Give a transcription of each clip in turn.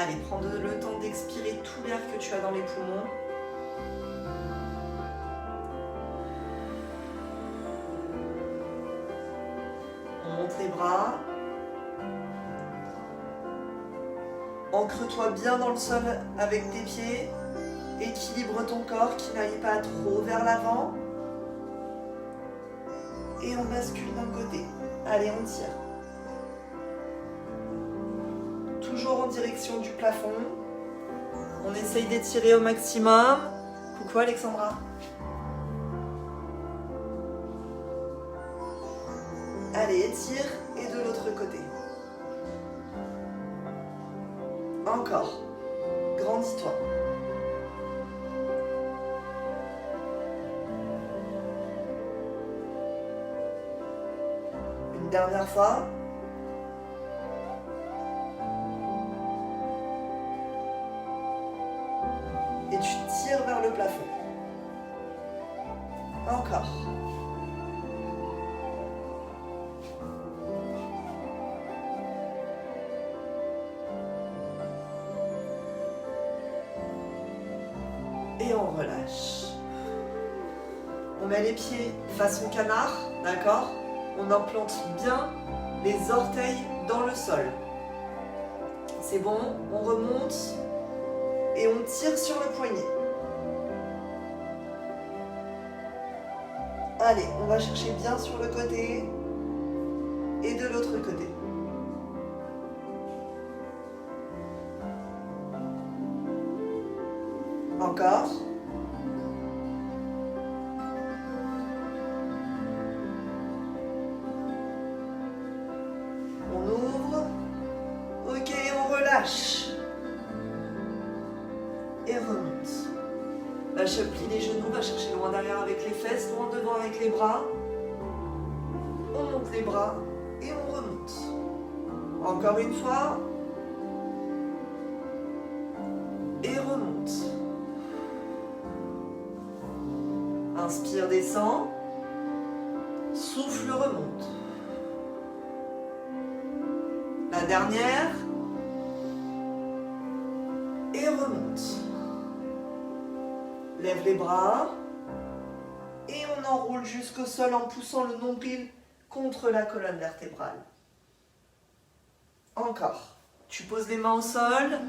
Allez, prends le temps d'expirer tout l'air que tu as dans les poumons. On monte les bras. Ancre-toi bien dans le sol avec tes pieds. Équilibre ton corps qui n'aille pas trop vers l'avant. Et on bascule d'un côté. Allez, on tire. Toujours en direction du plafond. On essaye d'étirer au maximum. Coucou Alexandra. Allez, étire et de l'autre côté. Encore. Grandis-toi. Une dernière fois. Et tu tires vers le plafond. Encore. Et on relâche. On met les pieds façon canard, d'accord? On implante bien les orteils dans le sol. C'est bon, on remonte et on tire sur le poignet. Allez, on va chercher bien sur le côté et de l'autre côté. Encore. On ouvre. Ok, on relâche. Et remonte. Lâche, plie les genoux, va chercher loin derrière avec les fesses, loin devant avec les bras. On monte les bras et on remonte. Encore une fois. Et remonte. Inspire, descend. Souffle, remonte. La dernière. Et remonte. Lève les bras. Et on enroule jusqu'au sol en poussant le nombril contre la colonne vertébrale. Encore. Tu poses les mains au sol.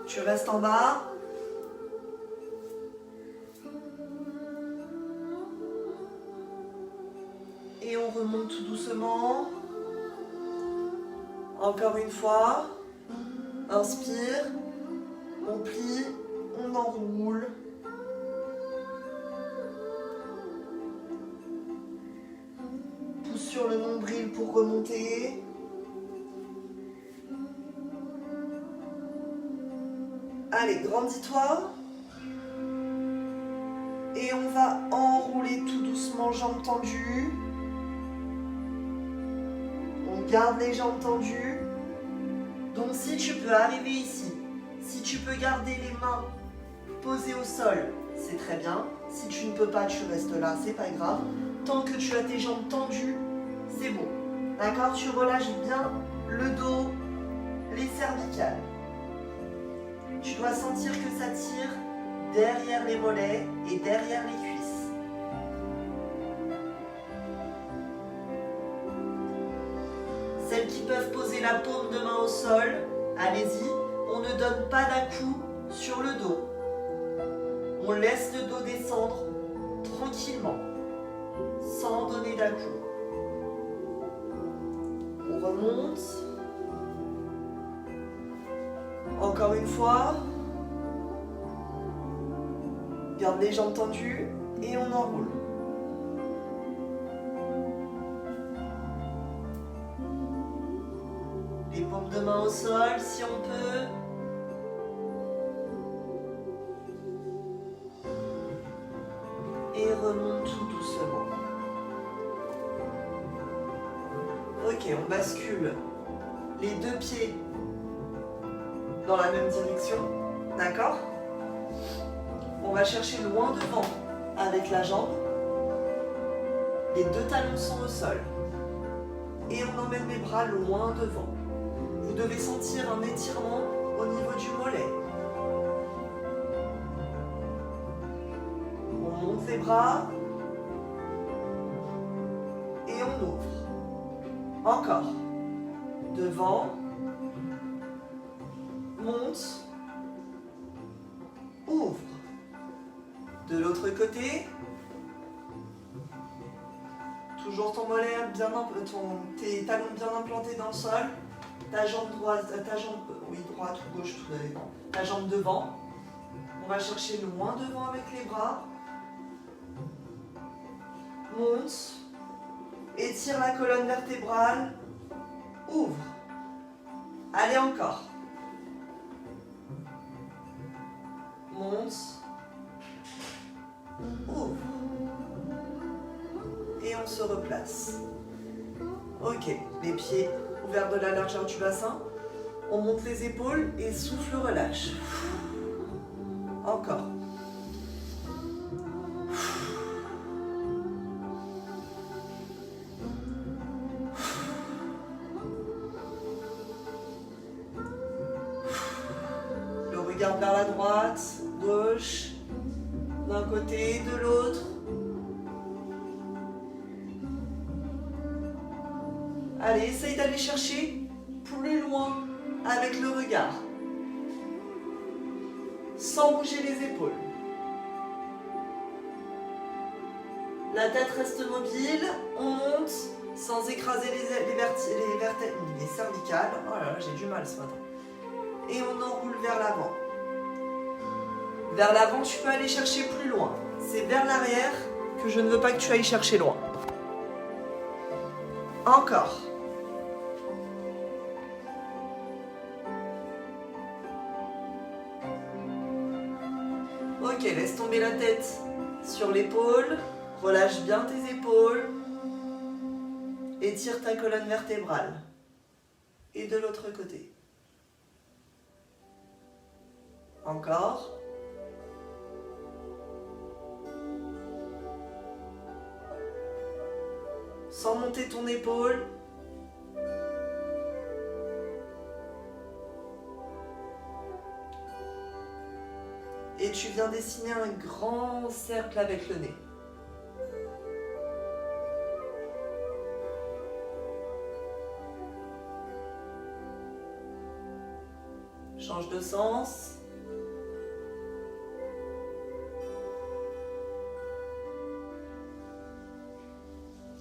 Tu restes en bas. Et on remonte tout doucement. Encore une fois. Inspire. On plie. On enroule. Pousse sur le nombril pour remonter. Allez, grandis-toi. Et on va enrouler tout doucement, jambes tendues. On garde les jambes tendues. Donc si tu peux arriver ici, si tu peux garder les mains posées au sol, c'est très bien. Si tu ne peux pas, tu restes là, c'est pas grave. Tant que tu as tes jambes tendues, c'est bon. D'accord? Tu relâches bien le dos, les cervicales. Tu dois sentir que ça tire derrière les mollets et derrière les cuisses. Celles qui peuvent poser la paume de main au sol, allez-y. On ne donne pas d'à-coups sur le dos. On laisse le dos descendre tranquillement, sans donner d'à-coups. On remonte. Encore une fois. Garde les jambes tendues et on enroule. Les paumes de main au sol si on peut. Et remonte tout doucement. Ok, on bascule les deux pieds dans la même direction, d'accord? On va chercher loin devant avec la jambe. Les deux talons sont au sol. et on emmène les bras loin devant. Vous devez sentir un étirement au niveau du mollet. On monte les bras et on ouvre. Encore. Devant. Monte. Ouvre. De l'autre côté. Toujours ton mollet bien, tes talons bien implantés dans le sol. Ta jambe droite, droite ou gauche, ta jambe devant. On va chercher loin devant avec les bras. Monte. Étire la colonne vertébrale. Ouvre. Allez encore. Monte. Ouvre. Et on se replace. Ok, les pieds ouverts de la largeur du bassin. On monte les épaules et souffle, relâche. Encore. Le regard vers la droite, gauche, d'un côté, de l'autre. Allez, essaye d'aller chercher plus loin avec le regard, sans bouger les épaules. La tête reste mobile, on monte sans écraser les cervicales. Oh là là, j'ai du mal ce matin. Et on enroule vers l'avant. Vers l'avant, tu peux aller chercher plus loin. C'est vers l'arrière que je ne veux pas que tu ailles chercher loin. Encore. Ok, laisse tomber la tête sur l'épaule, relâche bien tes épaules, étire ta colonne vertébrale. Et de l'autre côté. Encore. Sans monter ton épaule. Et tu viens dessiner un grand cercle avec le nez. Change de sens.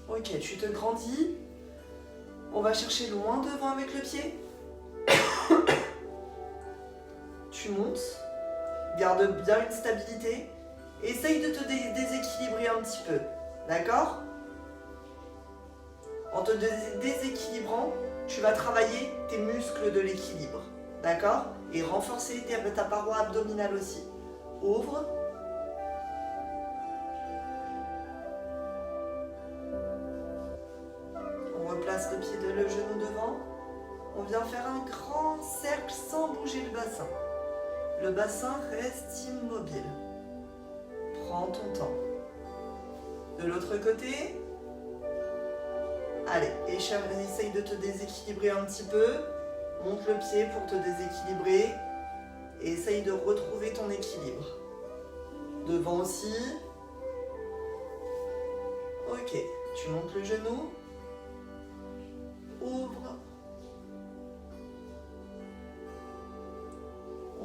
Ok, tu te grandis. On va chercher loin devant avec le pied. Tu montes. Garde bien une stabilité. Essaye de te déséquilibrer un petit peu. D'accord? En te déséquilibrant, tu vas travailler tes muscles de l'équilibre. D'accord? Et renforcer ta paroi abdominale aussi. Ouvre. On replace le genou devant. On vient faire un grand cercle sans bouger le bassin. Le bassin reste immobile. Prends ton temps. De l'autre côté. Allez, essaye de te déséquilibrer un petit peu. Monte le pied pour te déséquilibrer. Et essaye de retrouver ton équilibre. Devant aussi. Ok, tu montes le genou. Ouvre.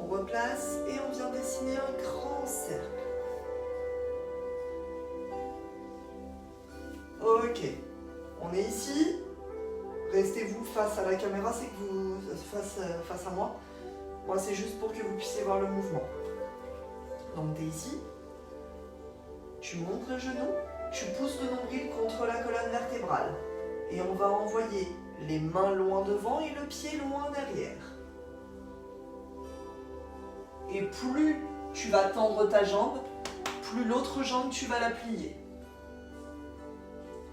On replace et on vient dessiner un grand cercle. Ok, on est ici. Restez-vous face à la caméra, c'est que vous face à moi. Moi, c'est juste pour que vous puissiez voir le mouvement. Donc, tu es ici. Tu montes le genou. Tu pousses le nombril contre la colonne vertébrale. Et on va envoyer les mains loin devant et le pied loin derrière. Et plus tu vas tendre ta jambe, plus l'autre jambe, tu vas la plier.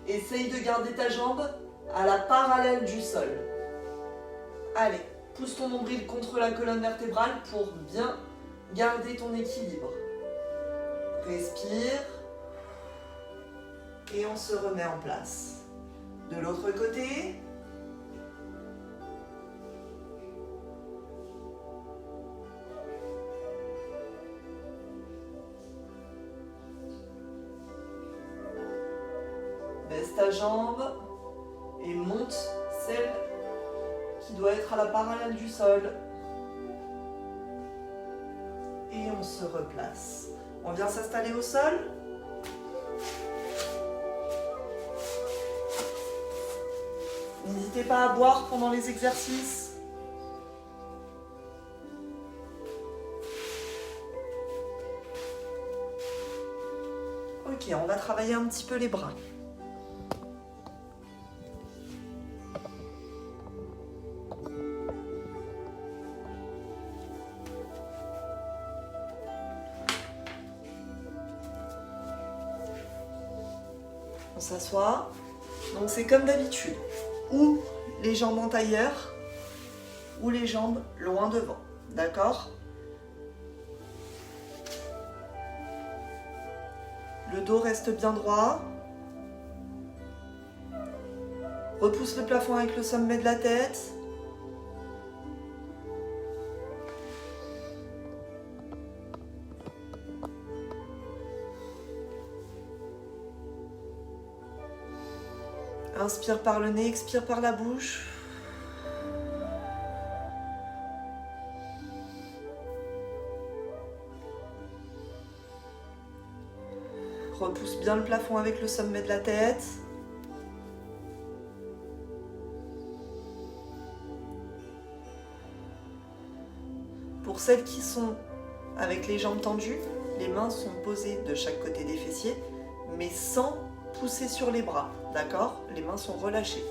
Essaye de garder ta jambe à la parallèle du sol. Allez, pousse ton nombril contre la colonne vertébrale pour bien garder ton équilibre. Respire. Et on se remet en place. De l'autre côté. Baisse ta jambe et monte celle qui doit être à la parallèle du sol. Et on se replace. On vient s'installer au sol. N'hésitez pas à boire pendant les exercices. Ok, on va travailler un petit peu les bras. On s'assoit. Donc c'est comme d'habitude. Ou les jambes en tailleur, ou les jambes loin devant. D'accord? Le dos reste bien droit. Repousse le plafond avec le sommet de la tête. Inspire par le nez, expire par la bouche. Repousse bien le plafond avec le sommet de la tête. Pour celles qui sont avec les jambes tendues, les mains sont posées de chaque côté des fessiers, mais sans pousser sur les bras, d'accord? Les mains sont relâchées.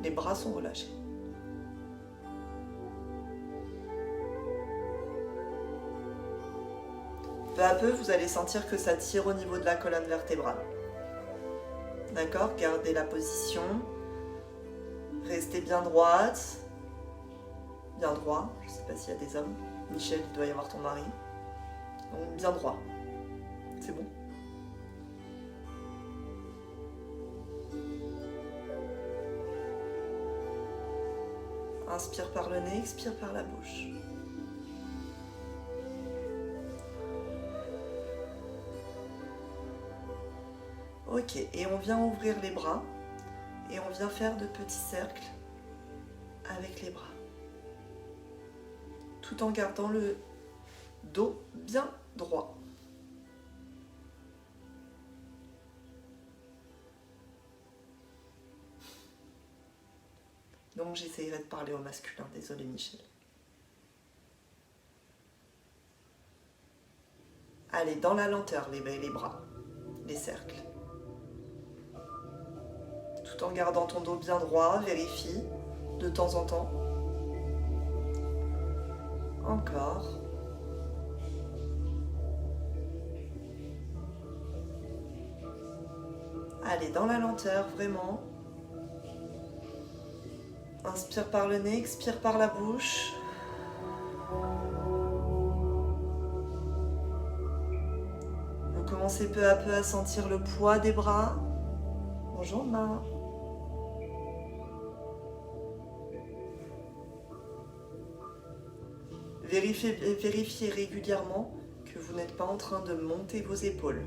Les bras sont relâchés. Peu à peu, vous allez sentir que ça tire au niveau de la colonne vertébrale. D'accord? Gardez la position. Restez bien droite. Bien droit. Je ne sais pas s'il y a des hommes. Michel, il doit y avoir ton mari. Donc bien droit. C'est bon? Inspire par le nez, expire par la bouche. Ok, et on vient ouvrir les bras et on vient faire de petits cercles avec les bras. Tout en gardant le dos bien droit. Donc j'essayerai de parler au masculin, désolé Michel. Allez, dans la lenteur, les bras, les cercles. Tout en gardant ton dos bien droit, vérifie de temps en temps. Encore. Allez, dans la lenteur, vraiment. Inspire par le nez, expire par la bouche. Vous commencez peu à peu à sentir le poids des bras. Bonjour Ma. Vérifiez régulièrement que vous n'êtes pas en train de monter vos épaules.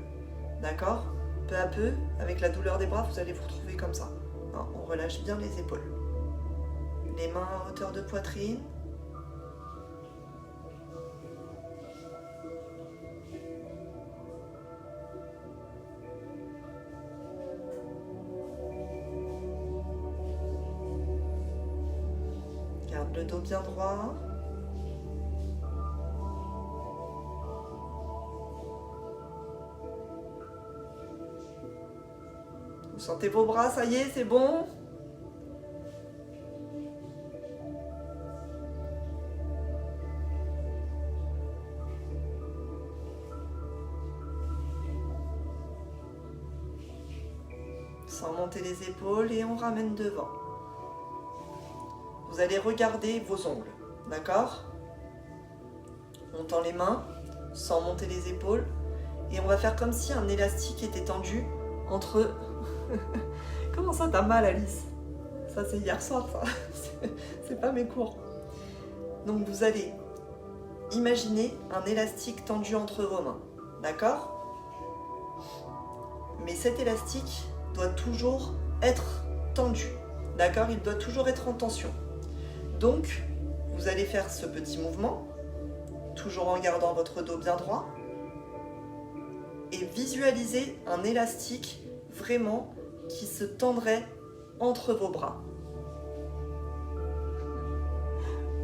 D'accord? Peu à peu, avec la douleur des bras, vous allez vous retrouver comme ça. Non, on relâche bien les épaules. Les mains à hauteur de poitrine. Garde le dos bien droit. Vous sentez vos bras, ça y est, c'est bon? Sans monter les épaules et on ramène devant. Vous allez regarder vos ongles, d'accord? On tend les mains sans monter les épaules et on va faire comme si un élastique était tendu entre Comment ça t'as mal, Alice? Ça c'est hier soir, ça. C'est pas mes cours. Donc vous allez imaginer un élastique tendu entre vos mains. D'accord? Mais cet élastique doit toujours être tendu. D'accord? Il doit toujours être en tension. Donc, vous allez faire ce petit mouvement, toujours en gardant votre dos bien droit, et visualisez un élastique vraiment qui se tendrait entre vos bras.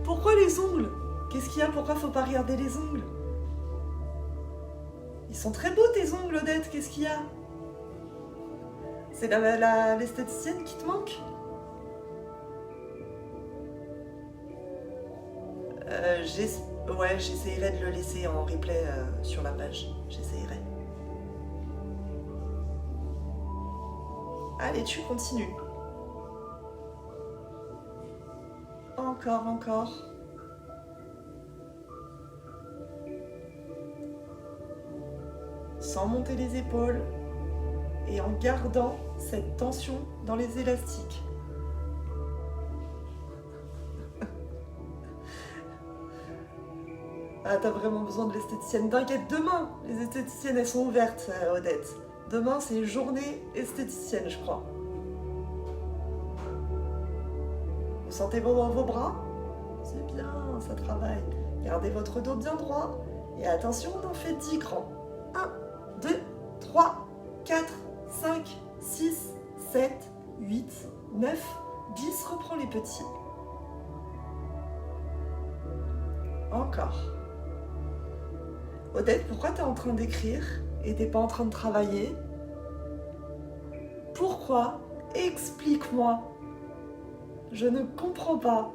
Pourquoi les ongles? Qu'est-ce qu'il y a? Pourquoi faut pas regarder les ongles? Ils sont très beaux tes ongles, Odette, qu'est-ce qu'il y a? C'est l'esthéticienne qui te manque? Ouais, j'essayerai de le laisser en replay sur la page. J'essayerai. Allez, tu continues. Encore. Sans monter les épaules et en gardant cette tension dans les élastiques. Ah, t'as vraiment besoin de l'esthéticienne. T'inquiète, demain, les esthéticiennes, elles sont ouvertes, Odette. Demain, c'est journée esthéticienne, je crois. Vous sentez vos bras? C'est bien, ça travaille. Gardez votre dos bien droit. Et attention, on en fait 10 grands. 1, 2, 3, 4, 5, 6, 7, 8, 9, 10. Reprends les petits. Encore. Odette, pourquoi tu es en train d'écrire et t'es pas en train de travailler? Pourquoi? Explique-moi. Je ne comprends pas.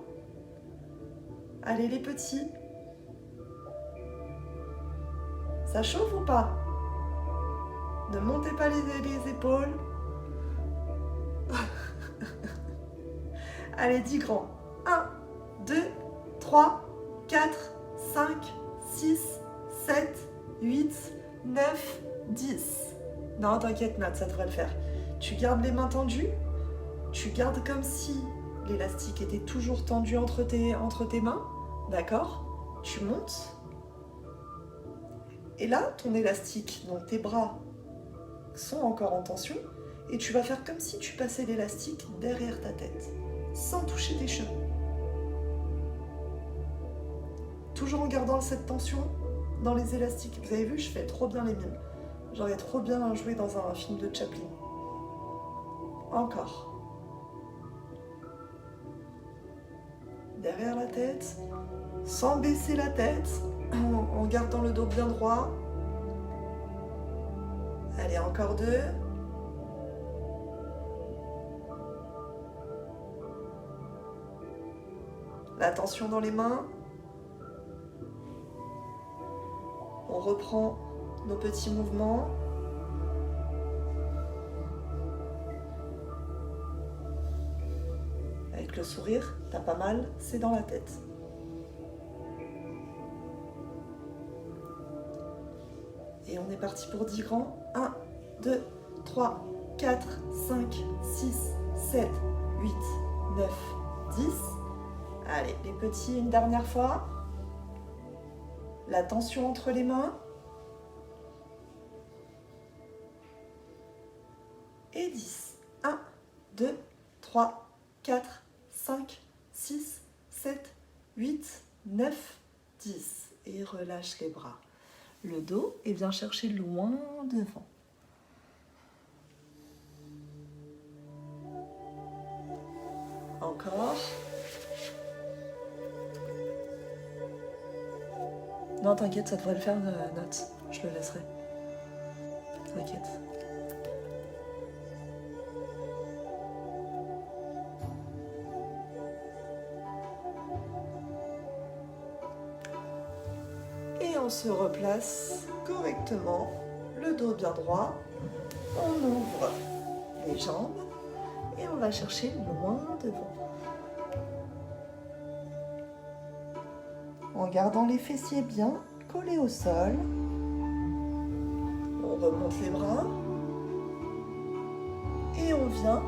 Allez les petits. Ça chauffe ou pas? Ne montez pas les épaules. Allez, 10 grands. 1, 2, 3, 4, 5, 6, 7, 8, 9, 10. Non, t'inquiète Nat, ça devrait le faire. Tu gardes les mains tendues. Tu gardes comme si l'élastique était toujours tendu entre tes mains. D'accord? Tu montes. Et là, ton élastique, donc tes bras, sont encore en tension. Et tu vas faire comme si tu passais l'élastique derrière ta tête, sans toucher tes cheveux. Toujours en gardant cette tension dans les élastiques. Vous avez vu, je fais trop bien les mimes. J'aurais trop bien joué dans un film de Chaplin. Encore. Derrière la tête, sans baisser la tête, en gardant le dos bien droit. Allez, encore 2. La tension dans les mains. On reprend nos petits mouvements. Avec le sourire, t'as pas mal, c'est dans la tête. Et on est parti pour 10 grands. 1, 2, 3, 4, 5, 6, 7, 8, 9, 10. Allez, les petits, une dernière fois. La tension entre les mains. Et 10. 1, 2, 3, 4, 5, 6, 7, 8, 9, 10. Et relâche les bras. Le dos et viens chercher loin devant. Encore. Non, t'inquiète, ça devrait le faire, Note. Je le laisserai. T'inquiète. Et on se replace correctement, le dos bien droit. On ouvre les jambes et on va chercher loin devant. En gardant les fessiers bien collés au sol. On remonte les bras. Et on vient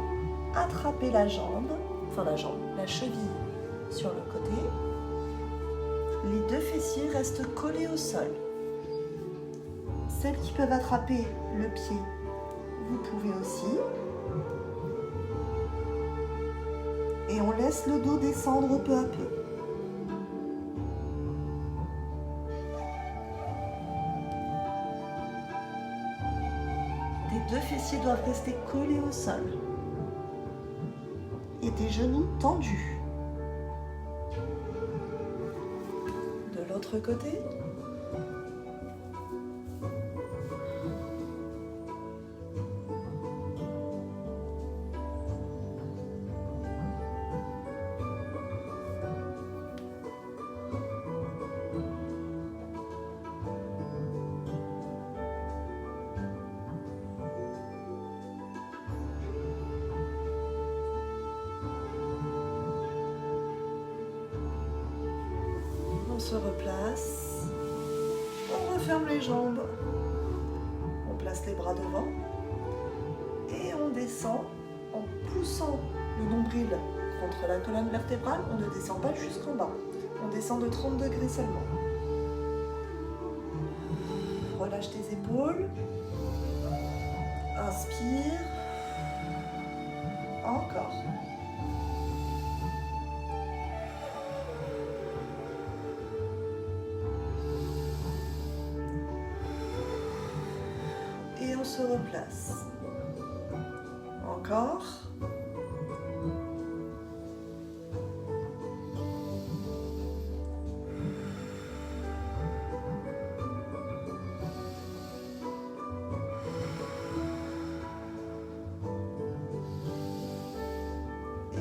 attraper la jambe, la cheville sur le côté. Les deux fessiers restent collés au sol. Celles qui peuvent attraper le pied, vous pouvez aussi. Et on laisse le dos descendre peu à peu. Les deux fessiers doivent rester collés au sol. Et tes genoux tendus. De l'autre côté. On se replace, on referme les jambes, on place les bras devant et on descend en poussant le nombril contre la colonne vertébrale. On ne descend pas jusqu'en bas, on descend de 30 degrés seulement. Relâche tes épaules, inspire, encore. Et on se replace. Encore.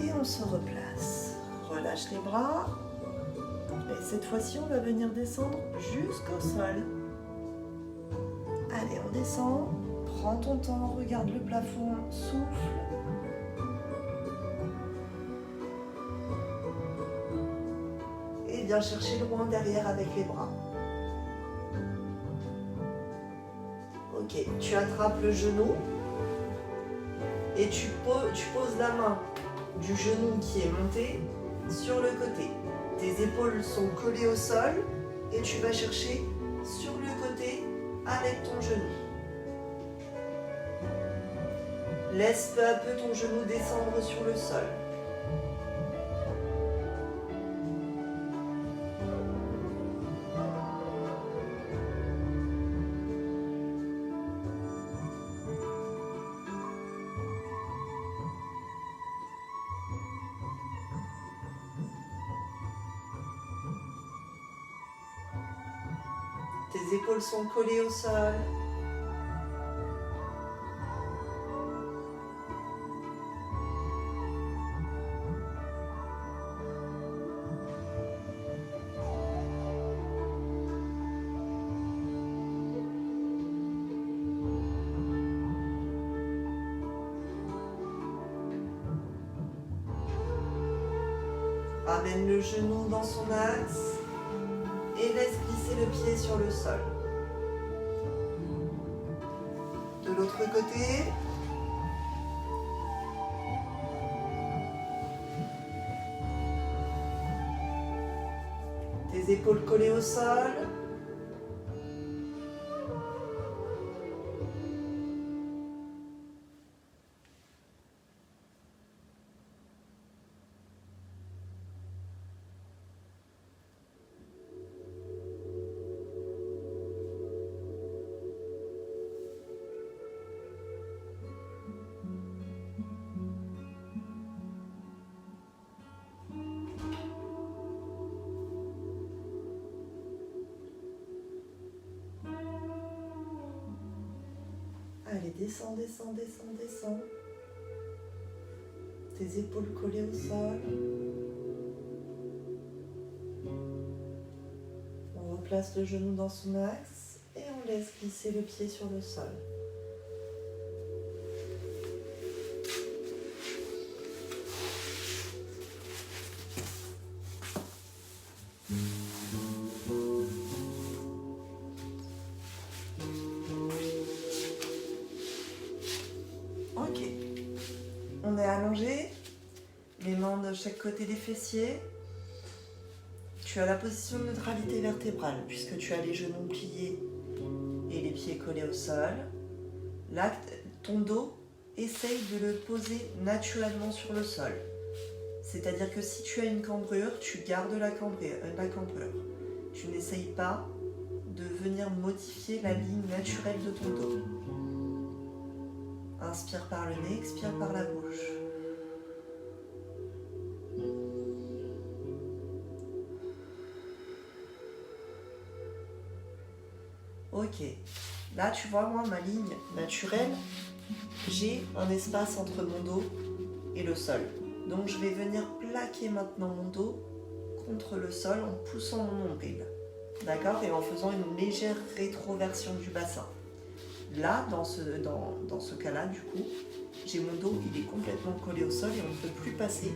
Et on se replace. Relâche les bras. Et cette fois-ci, on va venir descendre jusqu'au sol. Allez, on descend, prends ton temps, regarde le plafond, souffle. Et viens chercher loin derrière avec les bras. Ok, tu attrapes le genou et tu poses la main du genou qui est monté sur le côté. Tes épaules sont collées au sol et tu vas chercher sur le côté avec ton genou. Laisse peu à peu ton genou descendre sur le sol. Tes épaules sont collées au sol. Ramène le genou dans son axe et laisse glisser le pied sur le sol. De l'autre côté, tes épaules collées au sol. Allez, descends, descends, descends, descends. Tes épaules collées au sol. On replace le genou dans son axe et on laisse glisser le pied sur le sol. Ok, on est allongé. de chaque côté des fessiers. Tu as la position de neutralité vertébrale puisque tu as les genoux pliés et les pieds collés au sol. Là, ton dos, essaye de le poser naturellement sur le sol. C'est-à-dire que si tu as une cambrure, tu gardes la cambrure. Tu n'essayes pas de venir modifier la ligne naturelle de ton dos. Inspire par le nez, expire par la bouche. Ok, là tu vois moi ma ligne naturelle, j'ai un espace entre mon dos et le sol. Donc je vais venir plaquer maintenant mon dos contre le sol en poussant mon nombril. D'accord? Et en faisant une légère rétroversion du bassin. Là, dans ce cas-là, du coup, j'ai mon dos, il est complètement collé au sol et on ne peut plus passer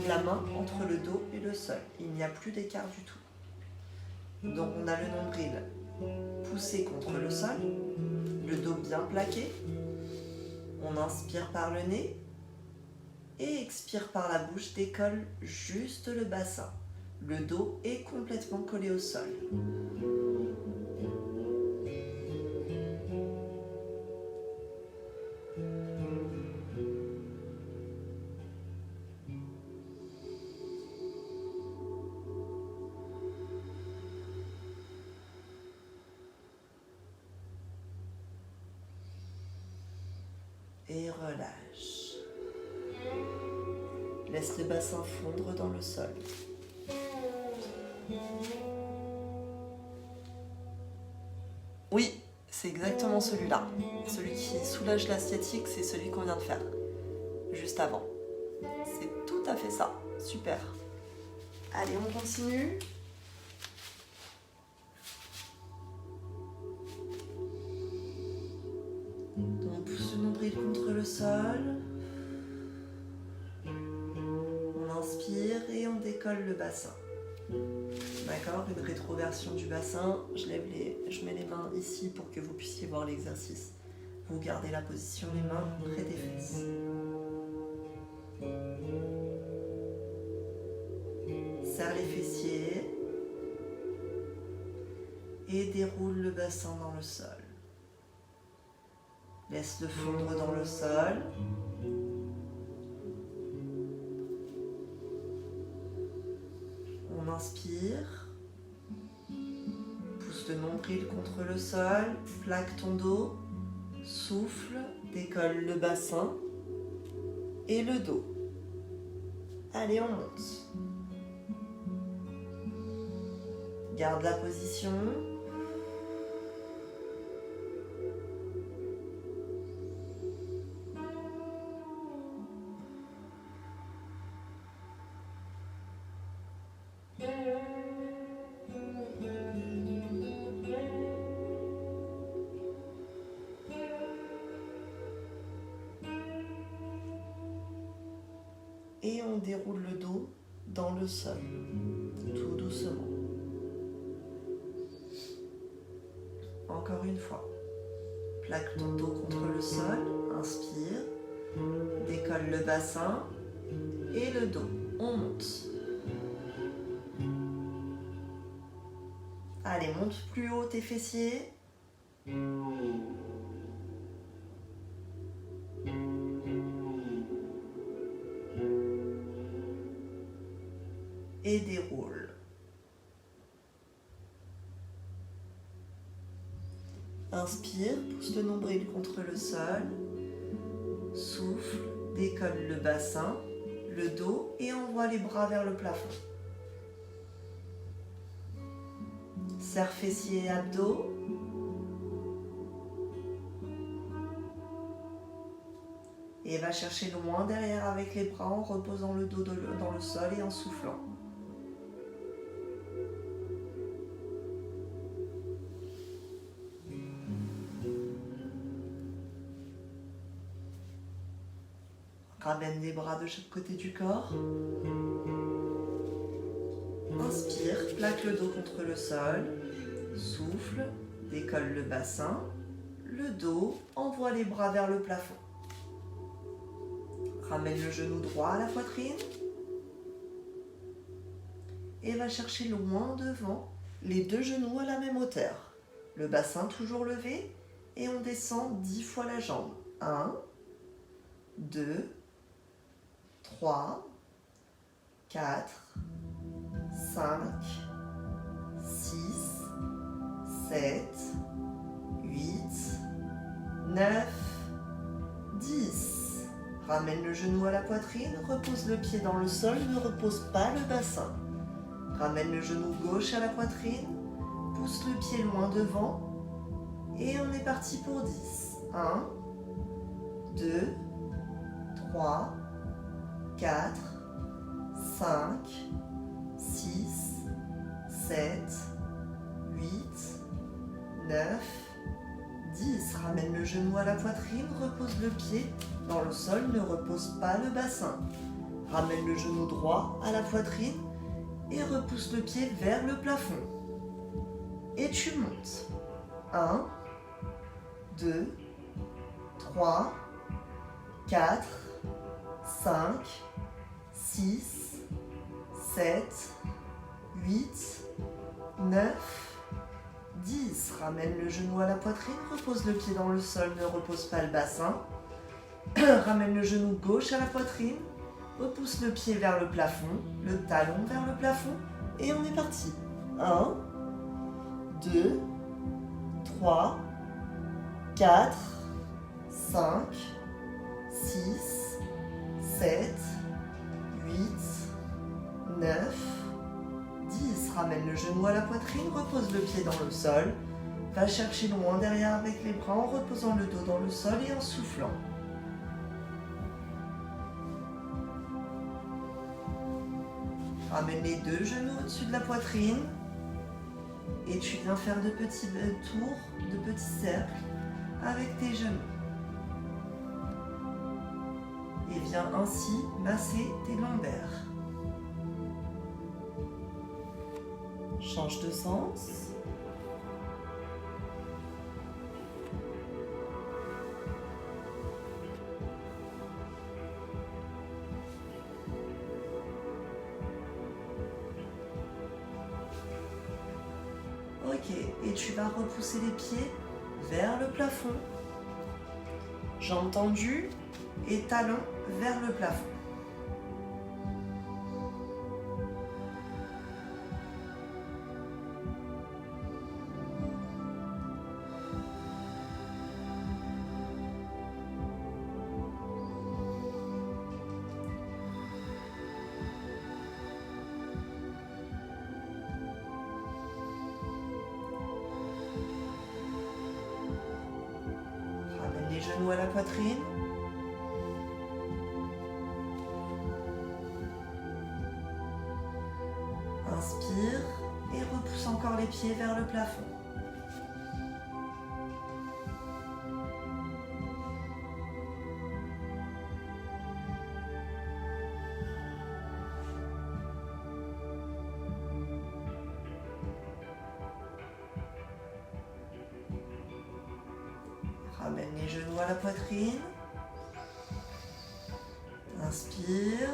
la main entre le dos et le sol. Il n'y a plus d'écart du tout. Donc on a le nombril poussé contre le sol, le dos bien plaqué. On inspire par le nez et expire par la bouche, décolle juste le bassin. Le dos est complètement collé au sol. Et relâche. Laisse le bassin fondre dans le sol. Oui, c'est exactement celui-là. Celui qui soulage la sciatique, c'est celui qu'on vient de faire juste avant. C'est tout à fait ça. Super. Allez, on continue. On pousse le nombril contre le sol. On inspire et on décolle le bassin. D'accord, une rétroversion du bassin. Je mets les mains ici pour que vous puissiez voir l'exercice. Vous gardez la position des mains près des fesses. Serre les fessiers et déroule le bassin dans le sol. Laisse-le fondre dans le sol. On inspire. Pousse le nombril contre le sol. Plaque ton dos. Souffle. Décolle le bassin et le dos. Allez, on monte. Garde la position. Et on déroule le dos dans le sol, tout doucement. Encore une fois. Plaque ton dos contre le sol, inspire, décolle le bassin et le dos. On monte. Allez, monte plus haut tes fessiers. Et déroule. Inspire, pousse le nombril contre le sol. Souffle, décolle le bassin, le dos et envoie les bras vers le plafond. Serre fessiers et abdos. Et va chercher loin derrière avec les bras en reposant le dos dans le sol et en soufflant. Ramène les bras de chaque côté du corps. Inspire, plaque le dos contre le sol. Souffle, décolle le bassin. Le dos, envoie les bras vers le plafond. Ramène le genou droit à la poitrine. et va chercher loin devant, les 2 genoux à la même hauteur. Le bassin toujours levé et on descend 10 fois la jambe. 1, 2, 3, 4, 5, 6, 7, 8, 9, 10. Ramène le genou à la poitrine, repose le pied dans le sol, ne repose pas le bassin. Ramène le genou gauche à la poitrine, pousse le pied loin devant et on est parti pour 10. 1, 2, 3, 4, 5, 6, 7, 8, 9, 10. Ramène le genou à la poitrine, repose le pied dans le sol, ne repose pas le bassin. Ramène le genou droit à la poitrine et repousse le pied vers le plafond. Et tu montes. 1, 2, 3, 4, 5, 6, 7, 8, 9, 10. Ramène le genou à la poitrine, repose le pied dans le sol, ne repose pas le bassin. Ramène le genou gauche à la poitrine, repousse le pied vers le plafond, le talon vers le plafond et on est parti. 1, 2, 3, 4, 5, 6, 7, 8, 9, 10. Ramène le genou à la poitrine, repose le pied dans le sol. Va chercher loin derrière avec les bras en reposant le dos dans le sol et en soufflant. Ramène les 2 genoux au-dessus de la poitrine et tu viens faire de petits tours, de petits cercles avec tes genoux. Et viens ainsi masser tes lombaires. Change de sens. Ok, et tu vas repousser les pieds vers le plafond. Jambes tendues et talons vers le plafond. Ramène les genoux à la poitrine. Inspire et repousse encore les pieds vers le plafond. Ramène les genoux à la poitrine. Inspire.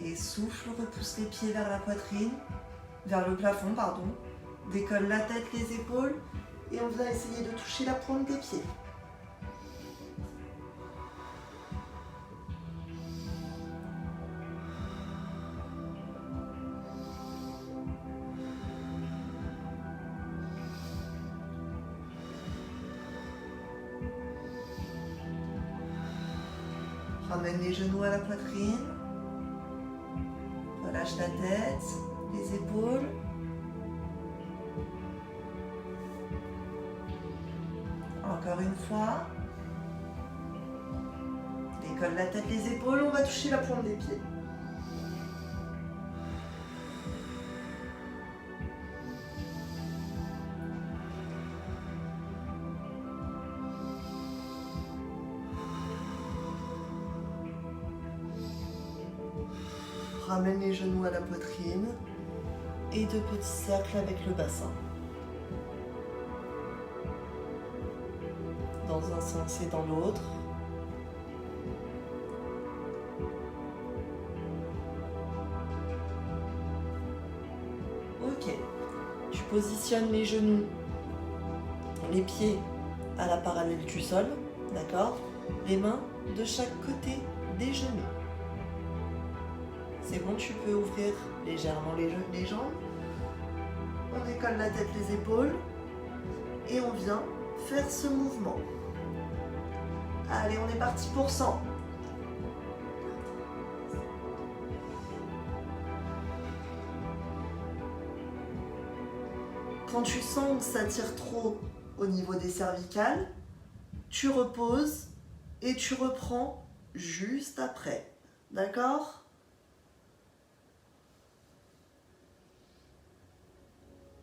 Et souffle, repousse les pieds vers la poitrine, vers le plafond, pardon. Décolle la tête, les épaules et on va essayer de toucher la pointe des pieds. Ramène les genoux à la poitrine. Relâche la tête, les épaules. Encore une fois. Décolle la tête, les épaules. On va toucher la pointe des pieds. Ramène les genoux à la poitrine et 2 petits cercles avec le bassin. Dans un sens et dans l'autre. positionnes les genoux, les pieds à la parallèle du sol, d'accord? Les mains de chaque côté des genoux. C'est bon, tu peux ouvrir légèrement les jambes. On décolle la tête, les épaules. Et on vient faire ce mouvement. Allez, on est parti pour 100. Quand tu sens que ça tire trop au niveau des cervicales, tu reposes et tu reprends juste après. D'accord ?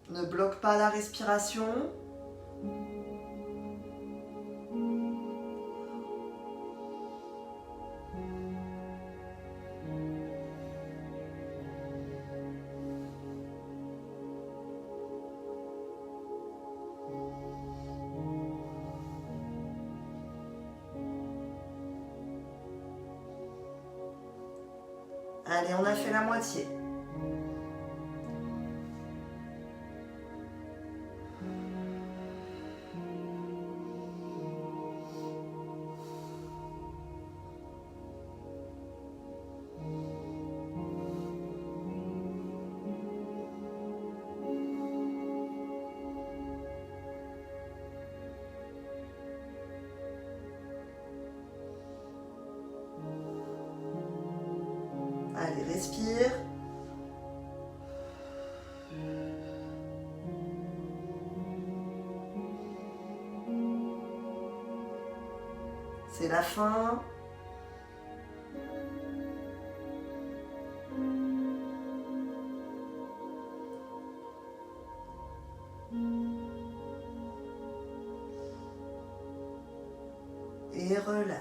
Ne bloque pas la respiration. Allez, on a fait la moitié. Allez, respire. C'est la fin. Et relâche.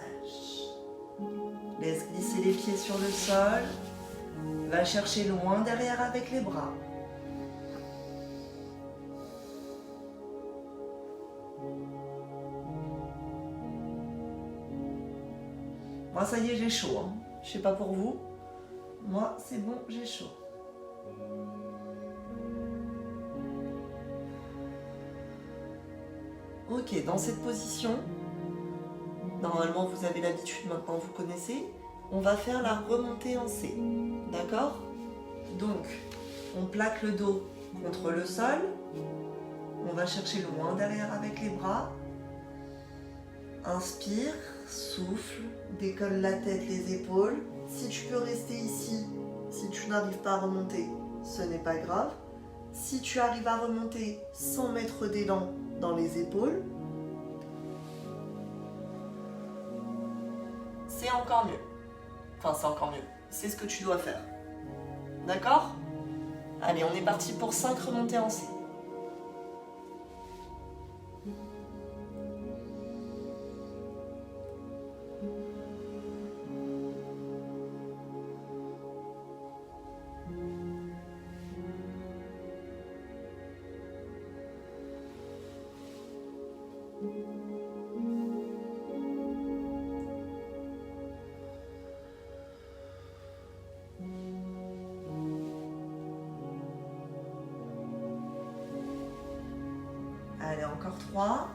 Laisse glisser les pieds sur le sol. Va chercher loin derrière avec les bras. Moi, ça y est, j'ai chaud. Hein. Je sais pas pour vous. Moi, c'est bon, j'ai chaud. Ok, dans cette position, normalement, vous avez l'habitude, maintenant vous connaissez. On va faire la remontée en C. D'accord? Donc, on plaque le dos contre le sol. On va chercher loin derrière avec les bras. Inspire, souffle, décolle la tête, les épaules. Si tu peux rester ici, si tu n'arrives pas à remonter, ce n'est pas grave. Si tu arrives à remonter sans mettre d'élan dans les épaules, c'est encore mieux. Enfin, c'est encore mieux. C'est ce que tu dois faire. D'accord? Allez, on est parti pour 5 remontées en C. Allez, encore 3.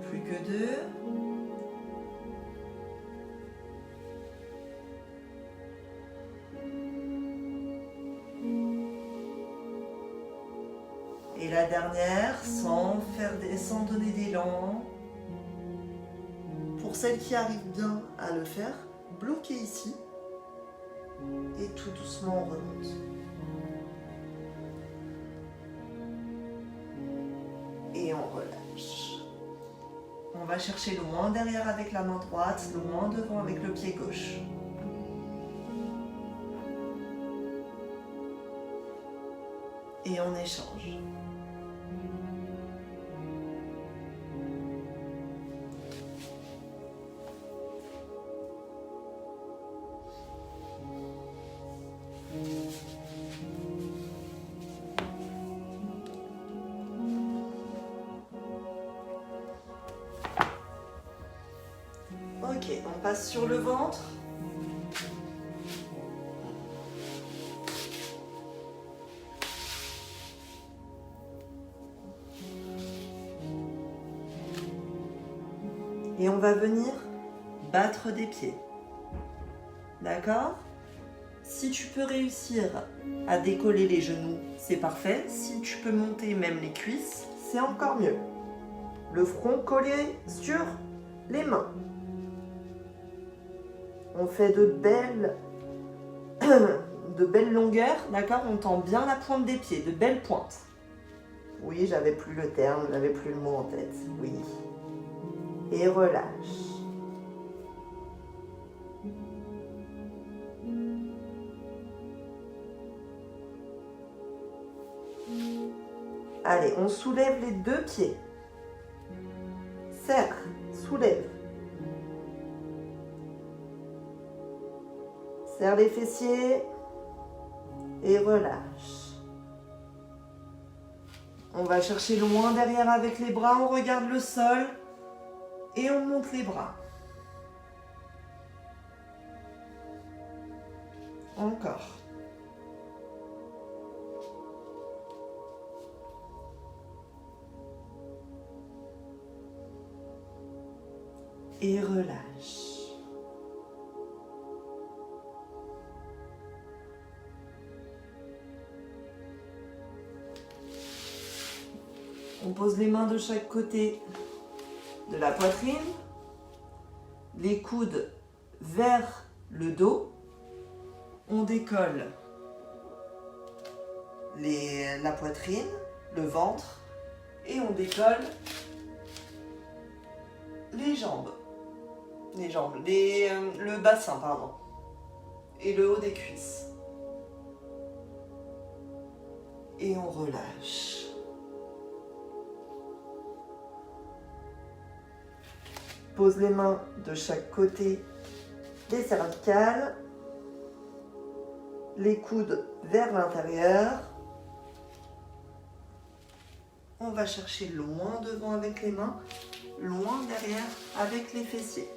Plus que 2. Et la dernière, sans donner d'élan. Pour celles qui arrivent bien à le faire, bloquez ici. Et tout doucement, on remonte. Et on relâche. On va chercher loin derrière avec la main droite, loin devant avec le pied gauche. Et on échange. passe sur le ventre. Et on va venir battre des pieds. D'accord? Si tu peux réussir à décoller les genoux, c'est parfait. Si tu peux monter même les cuisses, c'est encore mieux. Le front collé sur les mains. On fait de belles longueurs, d'accord? On tend bien la pointe des pieds, de belles pointes. Oui, j'avais plus le terme, j'avais plus le mot en tête. Oui. Et relâche. Allez, on soulève les deux pieds. Serre, soulève. Serre les fessiers et relâche. On va chercher loin derrière avec les bras, on regarde le sol et on monte les bras. Encore. Et relâche. On pose les mains de chaque côté de la poitrine, les coudes vers le dos. On décolle la poitrine, le ventre et on décolle les jambes. Le bassin, pardon, et le haut des cuisses. Et on relâche. Pose les mains de chaque côté des cervicales, les coudes vers l'intérieur. On va chercher loin devant avec les mains, loin derrière avec les fessiers.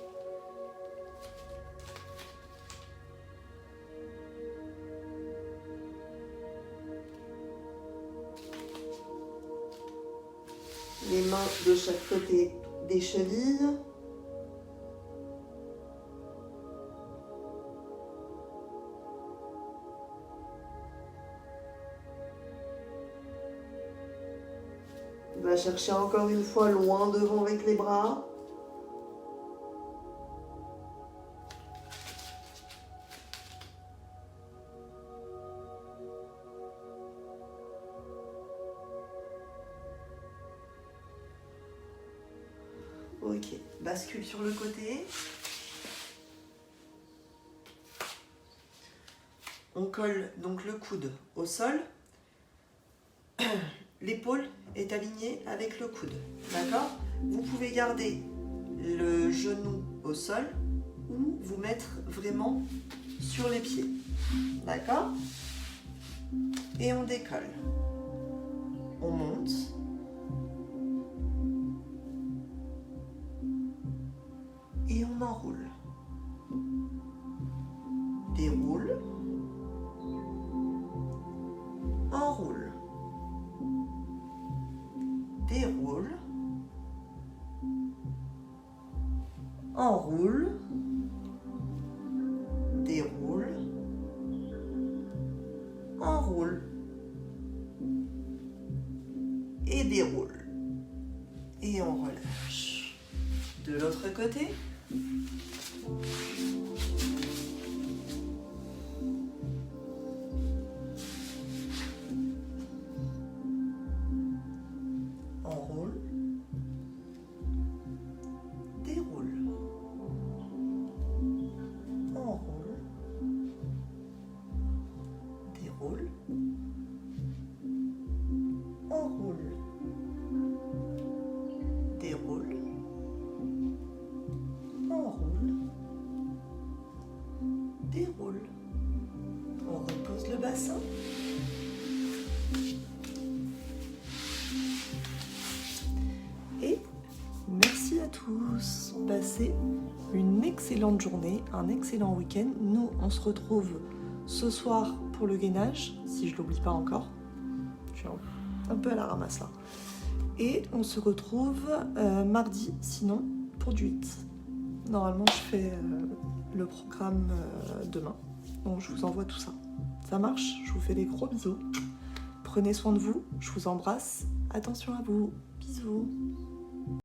Les mains de chaque côté des chevilles. On va chercher encore une fois loin devant avec les bras. Ok, bascule sur le côté. On colle donc le coude au sol. L'épaule est alignée avec le coude, d'accord? Vous pouvez garder le genou au sol ou vous mettre vraiment sur les pieds, d'accord? Et on décolle. On monte. Et on enroule. Déroule. Enroule. Déroule. Enroule. Déroule. Enroule. Et déroule. Et on relâche. De l'autre côté. Enroule, déroule, enroule, déroule, enroule, déroule, enroule, déroule. On repose le bassin. Et merci à tous. Passez une excellente journée, un excellent week-end. Nous, on se retrouve ce soir pour le gainage, si je l'oublie pas encore. Je suis un peu à la ramasse là. Et on se retrouve mardi, sinon, pour du HIIT. Normalement, je fais le programme demain. Donc, je vous envoie tout ça. Ça marche, je vous fais des gros bisous. Prenez soin de vous, je vous embrasse. Attention à vous. Bisous.